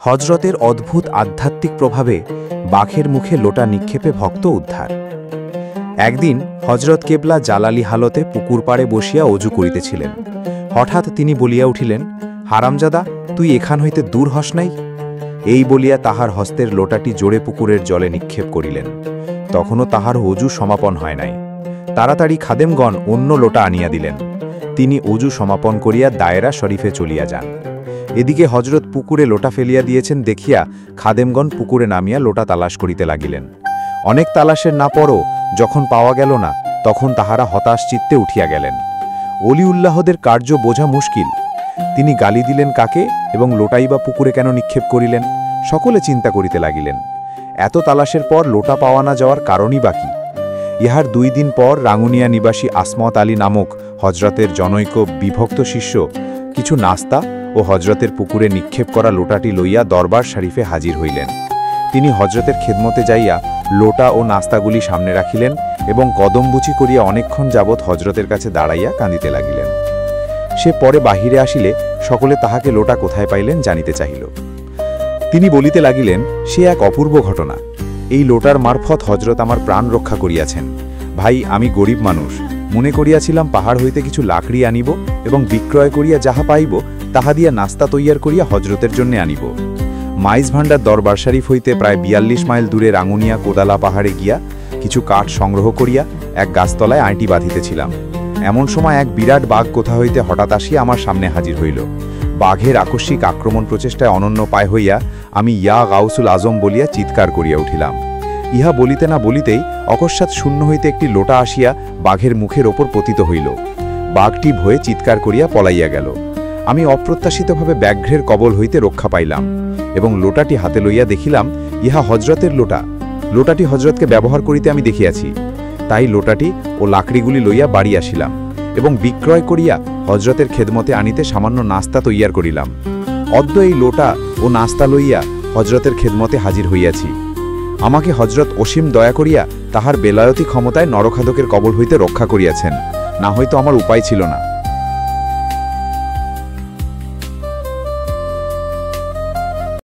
হজরতের অদ্ভুত আধ্যাত্মিক প্রভাবে বাঘের মুখে লোটা নিক্ষেপে ভক্ত উদ্ধার। একদিন হজরত কেবলা জালালি হালতে পুকুর পাড়ে বসিয়া অজু করিতেছিলেন। হঠাৎ তিনি বলিয়া উঠিলেন, হারামজাদা, তুই এখান হইতে দূর হস নাই। এই বলিয়া তাহার হস্তের লোটাটি জোরে পুকুরের জলে নিক্ষেপ করিলেন। তখনও তাহার অজু সমাপন হয় নাই। তাড়াতাড়ি খাদেমগণ অন্য লোটা আনিয়া দিলেন। তিনি অজু সমাপন করিয়া দায়রা শরীফে চলিয়া যান। এদিকে হজরত পুকুরে লোটা ফেলিয়া দিয়েছেন দেখিয়া খাদেমগণ পুকুরে নামিয়া লোটা তালাশ করিতে লাগিলেন। অনেক তালাশের না পরও যখন পাওয়া গেল না, তখন তাহারা হতাশ চিত্তে উঠিয়া গেলেন। অলিউল্লাহদের কার্য বোঝা মুশকিল। তিনি গালি দিলেন কাকে এবং লোটাই বা পুকুরে কেন নিক্ষেপ করিলেন? সকলে চিন্তা করিতে লাগিলেন। এত তালাশের পর লোটা পাওয়া না যাওয়ার কারণই বাকি। ইহার 2 দিন পর রাঙ্গুনিয়া নিবাসী আসমত আলী নামক হজরতের জনৈক বিভক্ত শিষ্য কিছু নাস্তা ও হজরতের পুকুরে নিক্ষেপ করা লোটাটি লইয়া দরবার শরীফে হাজির হইলেন। তিনি হজরতের খেদমতে যাইয়া লোটা ও নাস্তাগুলি সামনে রাখিলেন এবং কদমবুচি করিয়া অনেকক্ষণ যাবৎ হজরতের কাছে দাঁড়াইয়া কাঁদিতে লাগিলেন। সে পরে বাহিরে আসিলে সকলে তাহাকে লোটা কোথায় পাইলেন জানিতে চাহিল। তিনি বলিতে লাগিলেন, সে এক অপূর্ব ঘটনা। এই লোটার মারফত হজরত আমার প্রাণ রক্ষা করিয়াছেন। ভাই, আমি গরিব মানুষ, মনে করিয়াছিলাম পাহাড় হইতে কিছু লাকড়ি আনিব এবং বিক্রয় করিয়া যাহা পাইব তাহা দিয়া নাস্তা তৈয়ার করিয়া হজরতের জন্য আনিব। মাইজ ভান্ডার দরবার শরীফ হইতে প্রায় 42 মাইল দূরে রাঙ্গুনিয়া কোদালা পাহাড়ে গিয়া কিছু কাঠ সংগ্রহ করিয়া এক গাছতলায় আইটি বাঁধিতেছিলাম। এমন সময় এক বিরাট বাঘ কোথা হইতে হঠাৎ আসিয়া আমার সামনে হাজির হইল। বাঘের আকস্মিক আক্রমণ প্রচেষ্টায় অনন্য পায় হইয়া আমি ইয়া গাউসুল আজম বলিয়া চিৎকার করিয়া উঠিলাম। ইহা বলিতে না বলিতেই অকস্মাৎ শূন্য হইতে একটি লোটা আসিয়া বাঘের মুখের ওপর পতিত হইল। বাঘটি ভয়ে চিৎকার করিয়া পলাইয়া গেল। আমি অপ্রত্যাশিতভাবে ব্যাঘ্রের কবল হইতে রক্ষা পাইলাম এবং লোটাটি হাতে লইয়া দেখিলাম ইহা হজরতের লোটা। লোটাটি হজরতকে ব্যবহার করিতে আমি দেখিয়াছি। তাই লোটাটি ও লাকড়িগুলি লইয়া বাড়ি আসিলাম এবং বিক্রয় করিয়া হজরতের খেদমতে আনিতে সামান্য নাস্তা তৈয়ার করিলাম। অদ্য এই লোটা ও নাস্তা লইয়া হজরতের খেদমতে হাজির হইয়াছি। আমাকে হজরত অসীম দয়া করিয়া তাহার বেলায়তি ক্ষমতায় নরখাদকের কবল হইতে রক্ষা করিয়াছেন, না হয়তো আমার উপায় ছিল না।